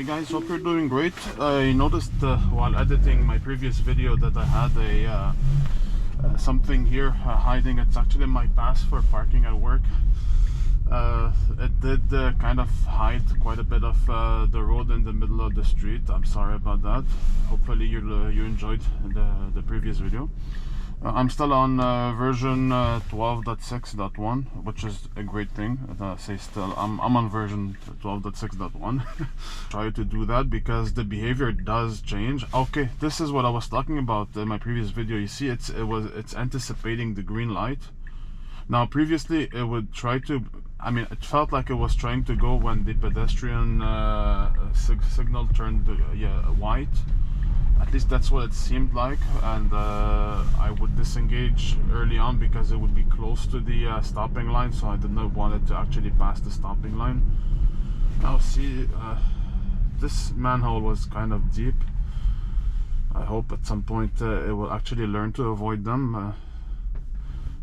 guys, hope you're doing great. I noticed while editing my previous video that I had a something here hiding. It's actually my pass for parking at work. It did kind of hide quite a bit of the road in the middle of the street. I'm sorry about that. Hopefully you enjoyed the previous video. I'm still on version 12.6.1, which is a great thing. Say still, I'm on version 12.6.1. Try to do that because the behavior does change. Okay, this is what I was talking about in my previous video. You see, it's anticipating the green light. Now previously it would try to, I mean, it felt like it was trying to go when the pedestrian signal turned white. At least that's what it seemed like, and I would disengage early on because it would be close to the stopping line, so I did not want it to actually pass the stopping line. Now see, this manhole was kind of deep. I hope at some point it will actually learn to avoid them.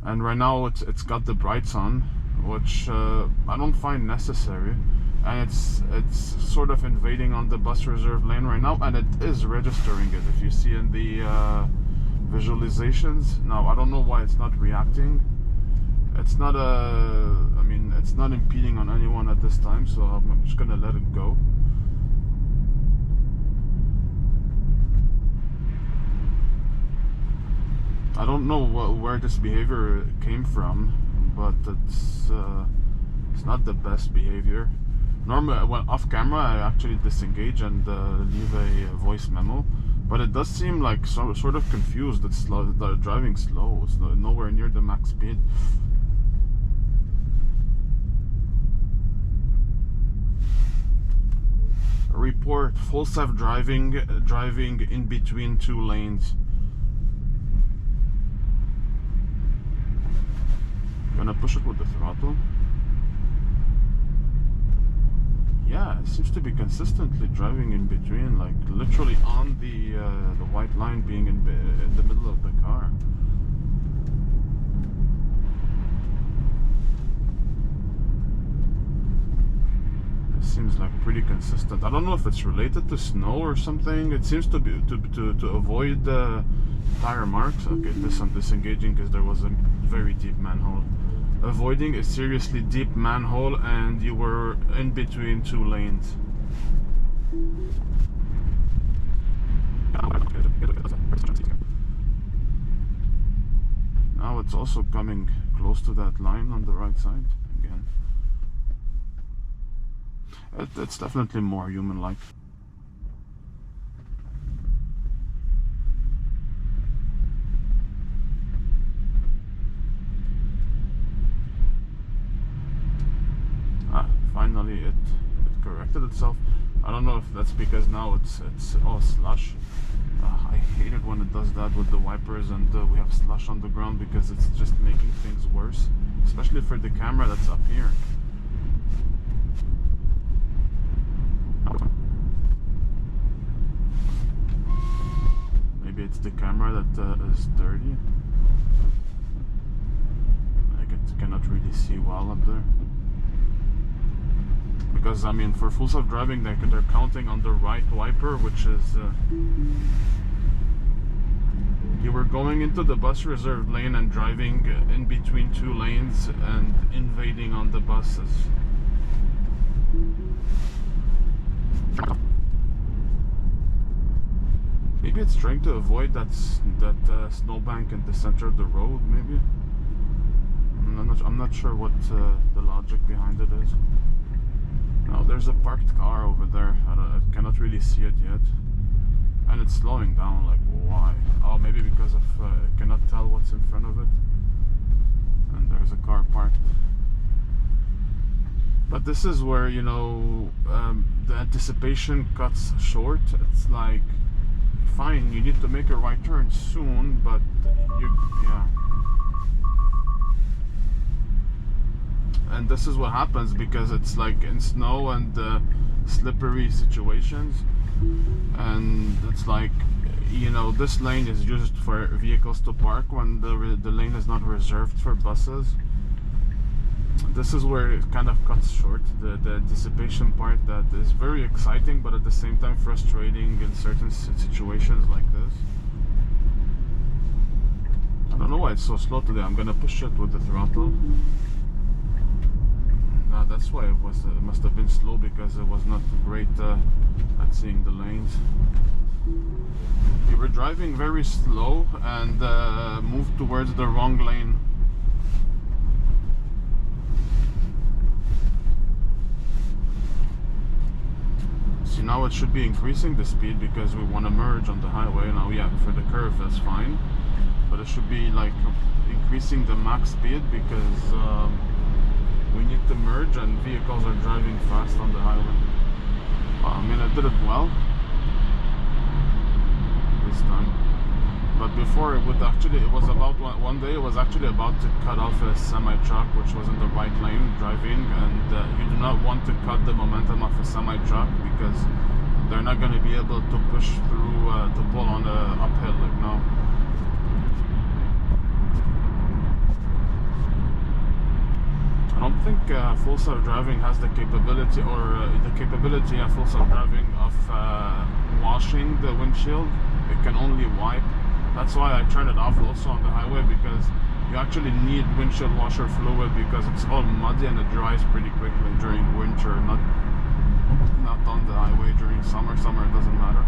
And right now it's got the brights on, which I don't find necessary. And it's sort of invading on the bus reserve lane right now, and it is registering it. If you see in the visualizations, now I don't know why it's not reacting. It's not I mean, it's not impeding on anyone at this time, so I'm just gonna let it go. I don't know where this behavior came from, but it's not the best behavior. Normally, when off camera, I actually disengage and leave a voice memo, but it does seem like sort of confused. It's driving slow. It's nowhere near the max speed. Report full self-driving, driving in between two lanes. Gonna push it with the throttle. Yeah, it seems to be consistently driving in between, like literally on the white line, being in the middle of the car. It seems like pretty consistent. I don't know if it's related to snow or something. It seems to be to avoid tire marks. Okay, I'm disengaging because there was a very deep manhole. Avoiding a seriously deep manhole, and you were in between two lanes. Now it's also coming close to that line on the right side again. It's definitely more human-like. Finally it corrected itself. I don't know if that's because now it's all slush. I hate it when it does that with the wipers and we have slush on the ground, because it's just making things worse, especially for the camera that's up here. Maybe it's the camera that is dirty. Like it cannot really see well up there. Because I mean, for full self-driving, they're counting on the right wiper, which is you were going into the bus reserve lane and driving in between two lanes and invading on the buses. Maybe it's trying to avoid that snowbank in the center of the road. Maybe I'm not sure what the logic behind it is. Now there's a parked car over there. I cannot really see it yet, and it's slowing down. Like, why? Oh, maybe because of I cannot tell what's in front of it, and there's a car parked. But this is where, you know, the anticipation cuts short. It's like, fine, you need to make a right turn soon, but yeah. And this is what happens because it's like in snow and slippery situations, and it's like, you know, this lane is used for vehicles to park when the lane is not reserved for buses. this is where it kind of cuts short. The anticipation part that is very exciting, but at the same time frustrating in certain situations like this. I don't know why it's so slow today. I'm gonna push it with the throttle. That's why it must have been slow, because it was not great at seeing the lanes. We were driving very slow and moved towards the wrong lane. See, now it should be increasing the speed because we want to merge on the highway. Now, yeah, for the curve that's fine, but it should be like increasing the max speed because we need to merge and vehicles are driving fast on the highway. I mean, I did it well this time, but before it was about one day it was actually about to cut off a semi-truck which was in the right lane driving, and you do not want to cut the momentum of a semi-truck because they're not going to be able to push through to pull on the uphill like now. I don't think full self-driving has the capability, or the capability of full self-driving of washing the windshield. It can only wipe. That's why I turn it off also on the highway, because you actually need windshield washer fluid because it's all muddy and it dries pretty quickly during winter, not on the highway during summer. Summer it doesn't matter.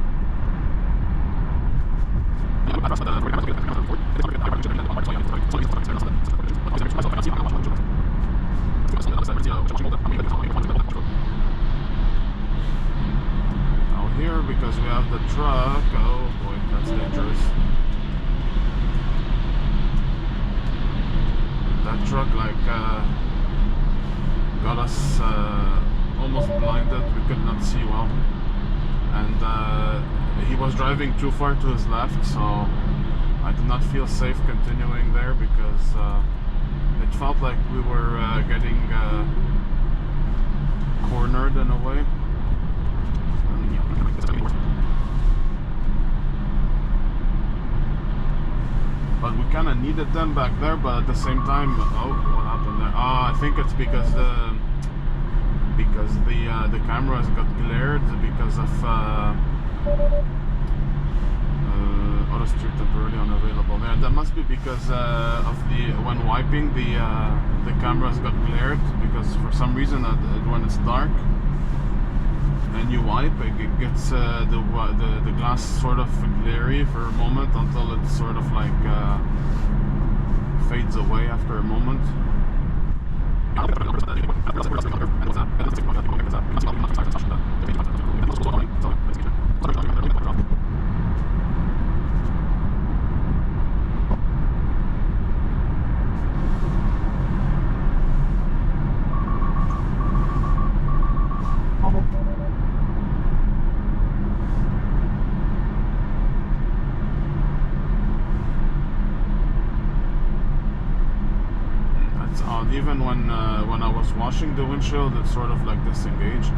Now here, because we have the truck, oh boy, that's dangerous. That truck like got us almost blinded. We could not see well, and he was driving too far to his left, so I did not feel safe continuing there because it felt like we were getting cornered in a way. But we kind of needed them back there, but at the same time, oh, what happened there? I think it's because the cameras got glared because of auto steer temporarily unavailable. Yeah, that must be because of when wiping the cameras got glared, because for some reason when it's dark and you wipe, it gets the glass sort of glary for a moment until it sort of like fades away after a moment. Even when I was washing the windshield, it's sort of like disengaged.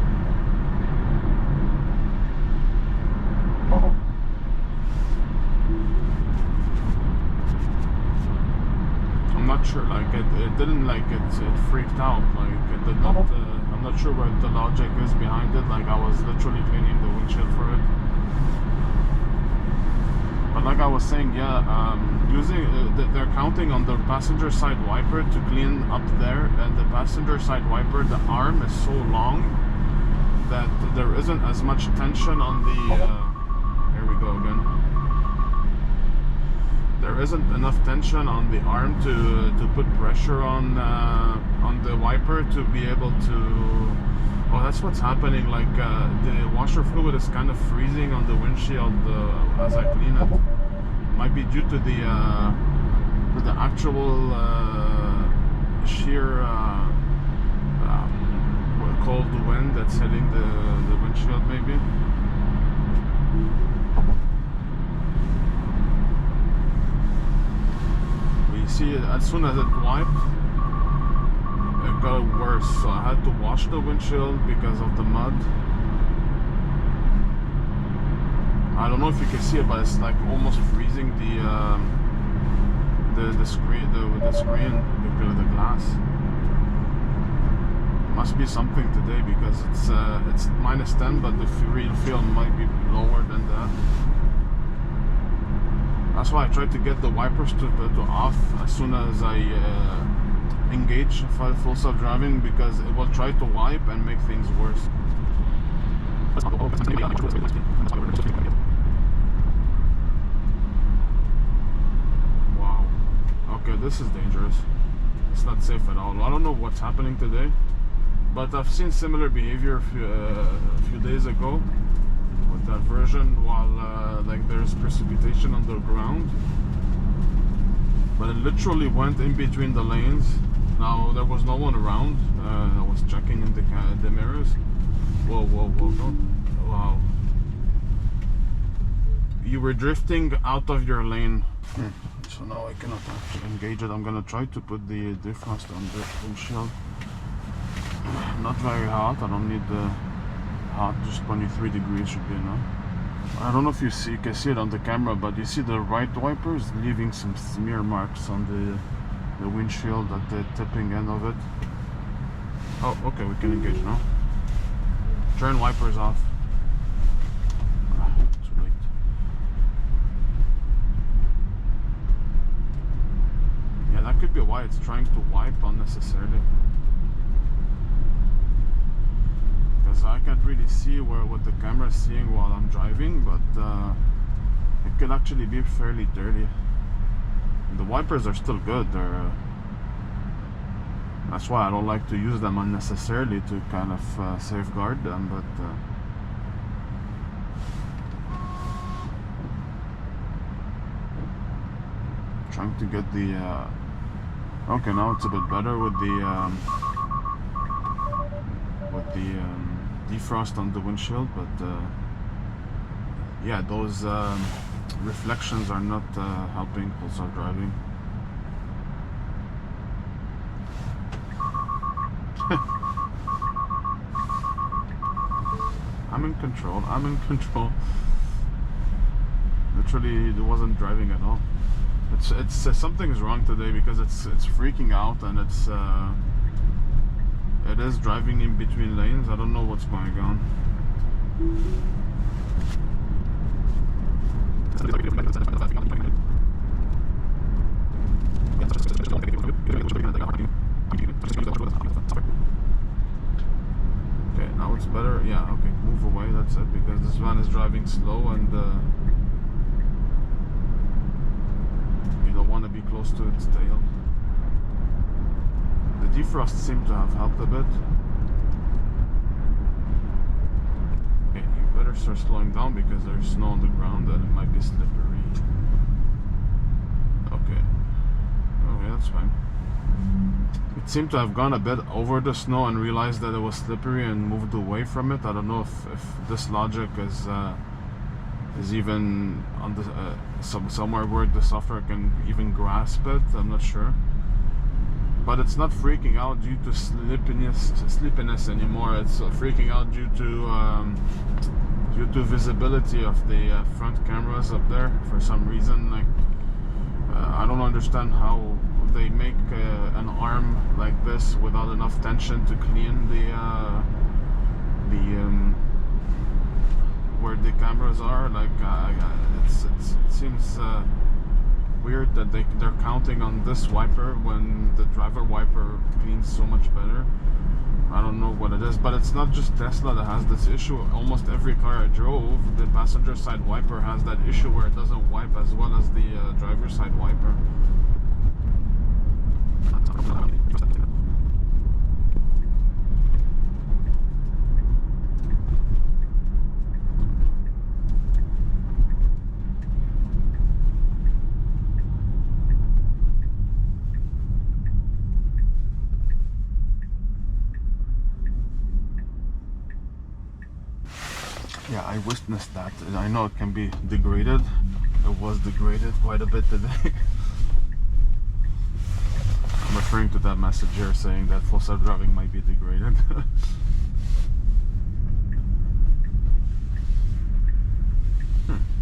I'm not sure, like it didn't like it freaked out, like it did not. I'm not sure what the logic is behind it. Like I was literally cleaning the windshield for it. But like I was saying, yeah, they're counting on the passenger side wiper to clean up there, and the passenger side wiper, the arm is so long that there isn't as much tension on the. Here we go again. There isn't enough tension on the arm to put pressure on the wiper to be able to. Oh, that's what's happening. Like the washer fluid is kind of freezing on the windshield as I clean it. Might be due to the actual sheer cold wind that's hitting the windshield, maybe. But you see, as soon as it wiped, it got worse, so I had to wash the windshield because of the mud. I don't know if you can see it, but it's like almost freezing the screen, the glass. Must be something today because it's minus 10, but the real feel might be lower than that. That's why I tried to get the wipers to off as soon as I engage full self-driving, because it will try to wipe and make things worse. Wow. Okay, this is dangerous. It's not safe at all. I don't know what's happening today, but I've seen similar behavior a few days ago with that version while like there's precipitation on the ground. But it literally went in between the lanes. Now there was no one around. I was checking in the mirrors. Whoa, whoa, whoa, no. Wow. You were drifting out of your lane. So now I cannot actually engage it. I'm gonna try to put the defrost on the windshield. Not very hot. I don't need the hot. Just 23 degrees should be enough. I don't know if you can see it on the camera, but you see the right wipers leaving some smear marks on the windshield at the tipping end of it. Oh, okay, we can engage now. Turn wipers off. Too late. Yeah, that could be why it's trying to wipe unnecessarily. Because I can't really see what the camera is seeing while I'm driving, but it could actually be fairly dirty. The wipers are still good. That's why I don't like to use them unnecessarily, to kind of safeguard them. But trying to get the okay, now it's a bit better with the defrost on the windshield, but yeah, those reflections are not helping full self-driving. I'm in control. I'm in control. Literally, it wasn't driving at all. It's something is wrong today, because it's freaking out, and it is driving in between lanes. I don't know what's going on. Okay, now it's better. Yeah, okay, move away, that's it, because this van is driving slow, and you don't want to be close to its tail. The defrost seemed to have helped a bit. Okay, you better start slowing down, because there's snow on the ground and it might be slippery. Okay. Okay, that's fine. It seemed to have gone a bit over the snow and realized that it was slippery and moved away from it. I don't know if this logic is even on the somewhere where the software can even grasp it. I'm not sure. But it's not freaking out due to sleepiness anymore. It's freaking out due to visibility of the front cameras up there for some reason. Like I don't understand how they make an arm like this without enough tension to clean the where the cameras are. Like it seems weird that they're counting on this wiper when the driver wiper cleans so much better. I don't know what it is, but it's not just Tesla that has this issue. Almost every car I drove, the passenger side wiper has that issue where it doesn't wipe as well as the driver side wiper. Yeah, I witnessed that. I know it can be degraded. It was degraded quite a bit today. I'm referring to that message here saying that full self-driving might be degraded.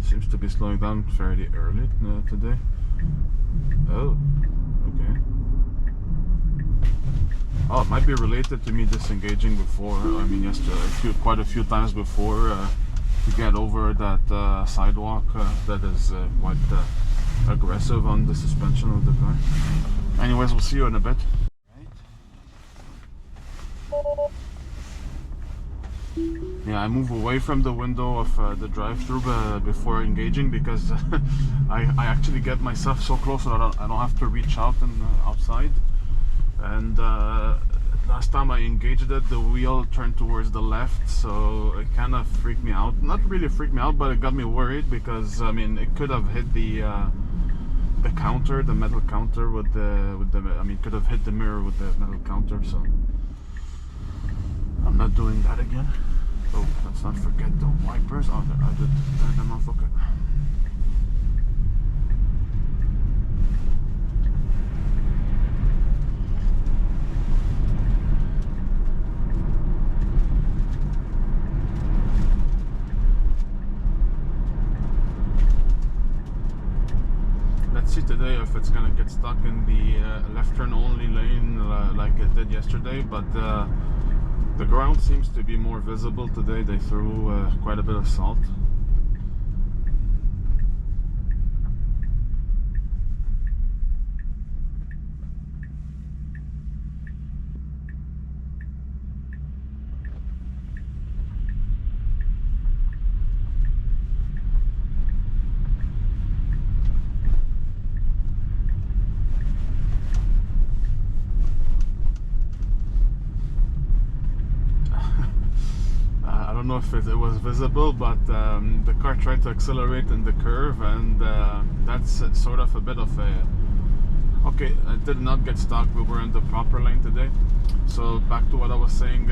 Seems to be slowing down fairly early today. Oh, okay. Oh, it might be related to me disengaging before. I mean, yesterday, quite a few times before to get over that sidewalk that is quite aggressive on the suspension of the car. Anyways, we'll see you in a bit. Yeah, I move away from the window of the drive-through before engaging because I actually get myself so close that I don't have to reach out and outside. And last time I engaged it, the wheel turned towards the left, so it kind of freaked me out. Not really freaked me out, but it got me worried because I mean it could have hit the counter, the metal counter with the I mean could have hit the mirror with the metal counter. So I'm not doing that again. Oh, let's not forget the wipers. Oh, I did turn them off. Okay. Let's see today if it's gonna get stuck in the left turn only lane like it did yesterday, but the ground seems to be more visible today. They threw quite a bit of salt. I don't know if it was visible, but the car tried to accelerate in the curve, and that's sort of a bit of a... Okay, it did not get stuck. We were in the proper lane today. So back to what I was saying,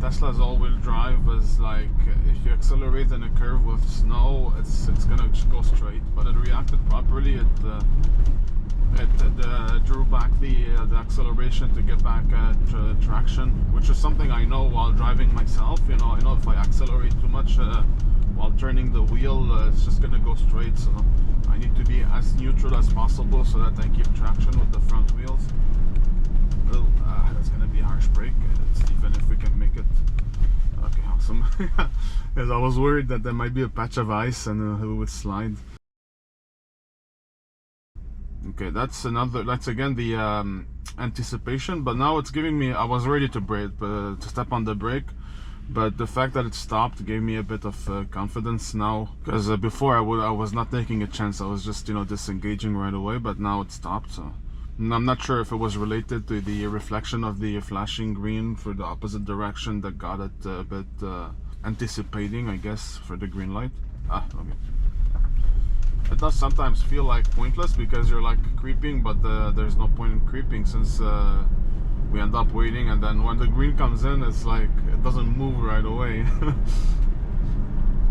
Tesla's all-wheel drive is like, if you accelerate in a curve with snow, it's gonna go straight, but it reacted properly. It drew back the acceleration to get back traction, which is something I know while driving myself. You know, I know if I accelerate too much while turning the wheel, it's just gonna go straight. So I need to be as neutral as possible so that I keep traction with the front wheels. Well, that's gonna be a harsh brake, even if we can make it. Okay, awesome. Because I was worried that there might be a patch of ice and it would slide. Okay, that's again the anticipation, but now it's giving me, I was ready to brake, to step on the brake, but the fact that it stopped gave me a bit of confidence now, because before I was not taking a chance. I was just, you know, disengaging right away, but now it stopped. So I'm not sure if it was related to the reflection of the flashing green for the opposite direction that got it a bit anticipating, I guess, for the green light. Okay. It does sometimes feel like pointless because you're like creeping, but there's no point in creeping since we end up waiting, and then when the green comes in, it's like it doesn't move right away.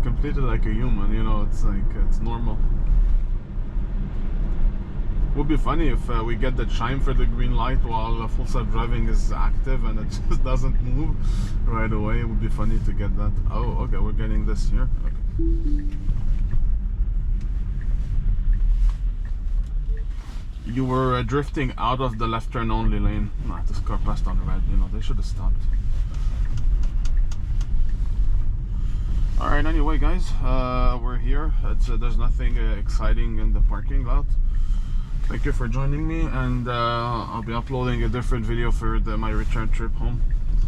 Completely like a human, you know, it's like it's normal. Would be funny if we get the chime for the green light while full self-driving is active and it just doesn't move right away. It would be funny to get that. Oh, okay, we're getting this here. Okay. You were drifting out of the left turn only lane. Nah, this car passed on red. You know, they should have stopped. Alright, anyway guys, we're here. There's nothing exciting in the parking lot. Thank you for joining me, and I'll be uploading a different video for my return trip home.